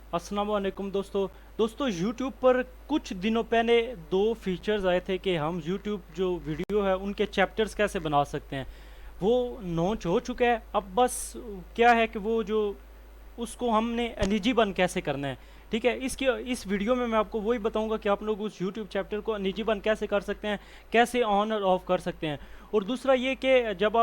अस्सलाम वालेकुम दोस्तों YouTube पर कुछ दिनों पहले दो फीचर्स आए थे कि हम YouTube जो वीडियो है उनके चैप्टर्स कैसे बना सकते हैं। वो लॉन्च हो चुका है। अब बस क्या है कि वो जो उसको हमने एलिजिबल कैसे करना है। ठीक है, इसके इस वीडियो में मैं आपको वही बताऊंगा कि आप लोग उस YouTube चैप्टर को एलिजिबल कैसे कर सकते हैं, कैसे ऑन और ऑफ कर सकते हैं। और दूसरा ये कि जब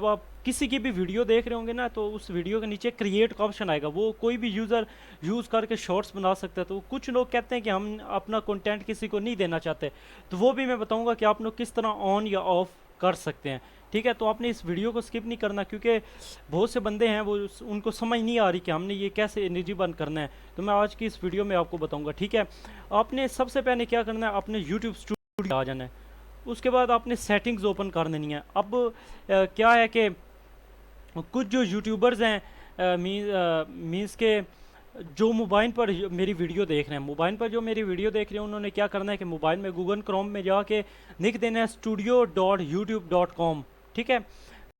आप किसी की भी वीडियो देख रहे होंगे ना, तो उस वीडियो के नीचे क्रिएट का ऑप्शन आएगा, वो कोई भी यूज़र यूज़ करके शॉर्ट्स बना सकता है। तो कुछ लोग कहते हैं कि हम अपना कंटेंट किसी को नहीं देना चाहते, तो वो भी मैं बताऊंगा कि आप लोग किस तरह ऑन या ऑफ कर सकते हैं। ठीक है, तो आपने इस वीडियो को स्किप नहीं करना, क्योंकि बहुत से बंदे हैं वो उनको समझ नहीं आ रही कि हमने ये कैसे एलिजिबल करना है। तो मैं आज की इस वीडियो में आपको बताऊंगा। ठीक है, आपने सबसे पहले क्या करना है, अपने यूट्यूब स्टूडियो आ जाना है। उसके बाद आपने सेटिंग्स ओपन कर देनी है। अब क्या है कि कुछ जो यूट्यूबर्स हैं मीन्स के जो मोबाइल पर मेरी वीडियो देख रहे हैं, मोबाइल पर जो मेरी वीडियो देख रहे हैं, उन्होंने क्या करना है कि मोबाइल में गूगल क्रोम में जाके लिख देना है studio.youtube.com। ठीक है,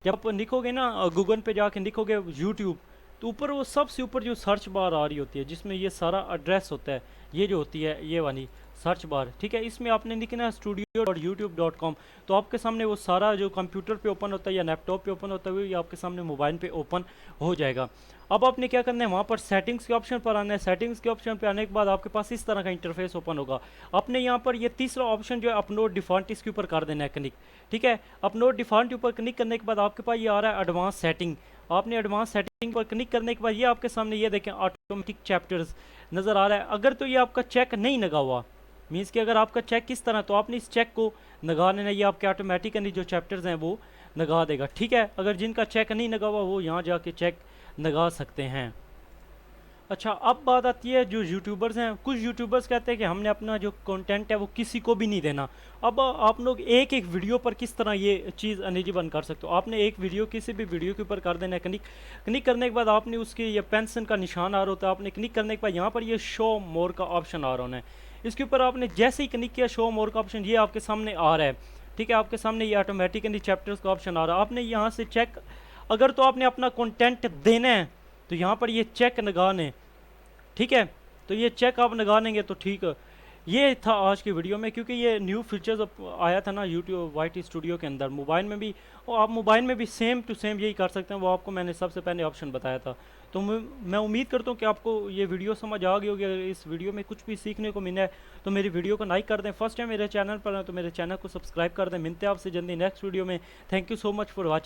जब आप लिखोगे ना गूगल पे जाके लिखोगे यूट्यूब, तो ऊपर वो सबसे ऊपर जो सर्च बार आ रही होती है जिसमें ये सारा एड्रेस होता है, ये जो होती है ये वाली सर्च बार। ठीक है, इसमें आपने लिखना है studio.youtube.com। तो आपके सामने वो सारा जो कंप्यूटर पे ओपन होता है या लैपटॉप पे ओपन होता है, वो ये आपके सामने मोबाइल पे ओपन हो जाएगा। अब आपने क्या करना है, वहाँ पर सेटिंग्स के ऑप्शन पर आना है। सेटिंग्स के ऑप्शन पे आने के बाद आपके पास इस तरह का इंटरफेस ओपन होगा। आपने यहाँ पर ये तीसरा ऑप्शन जो है अपलोड डिफॉल्ट, इसके ऊपर कर देना है क्लिक। ठीक है, अपलोड डिफॉल्ट के ऊपर क्लिक करने के बाद आपके पास ये आ रहा है एडवांस सेटिंग। आपने एडवांस सेटिंग पर क्लिक करने के बाद ये आपके सामने ये देखें ऑटोमेटिक चैप्टर्स नज़र आ रहा है। अगर तो ये आपका चेक नहीं लगा हुआ, मीन्स कि अगर आपका चेक किस तरह, तो आपने इस चेक को लगा लेना, ये आपके ऑटोमेटिकली जो चैप्टर्स हैं वो लगा देगा। ठीक है, अगर जिनका चेक नहीं लगा हुआ वो यहाँ जाके चेक लगा सकते हैं। अच्छा, अब बात आती है जो यूट्यूबर्स हैं। कुछ यूट्यूबर्स कहते हैं कि हमने अपना जो कंटेंट है वो किसी को भी नहीं देना। अब आप लोग एक एक वीडियो पर किस तरह ये चीज़ एलिजिबल कर सकते हो। आपने एक वीडियो किसी भी वीडियो के ऊपर कर देना है क्लिक। क्लिक करने के बाद आपने उसके ये पेंसिल का निशान आ रहा होता है, आपने क्लिक करने के बाद यहाँ पर ये शो मोर का ऑप्शन आ रहा होना है। इसके ऊपर आपने जैसे ही क्लिक किया शो मोर का ऑप्शन ये आपके सामने आ रहा है। ठीक है, आपके सामने ये ऑटोमेटिकली चैप्टर्स का ऑप्शन आ रहा है। आपने यहाँ से चेक, अगर तो आपने अपना कंटेंट देना है तो यहाँ पर ये चेक लगाने। ठीक है, तो ये चेक आप लगा लेंगे तो ठीक है। ये था आज की वीडियो में, क्योंकि ये न्यू फीचर्स आया था ना यूट्यूब वाई टी स्टूडियो के अंदर मोबाइल में भी, और आप मोबाइल में भी सेम टू सेम यही कर सकते हैं। वो आपको मैंने सबसे पहले ऑप्शन बताया था। तो मैं उम्मीद करता हूँ कि आपको ये वीडियो समझ आ गई होगी। अगर इस वीडियो में कुछ भी सीखने को मिला है तो मेरी वीडियो को लाइक कर दें। फर्स्ट टाइम मेरे चैनल पर हैं तो मेरे चैनल को सब्सक्राइब कर दें। मिलते हैं आपसे जल्दी नेक्स्ट वीडियो में। Thank you so much for watching.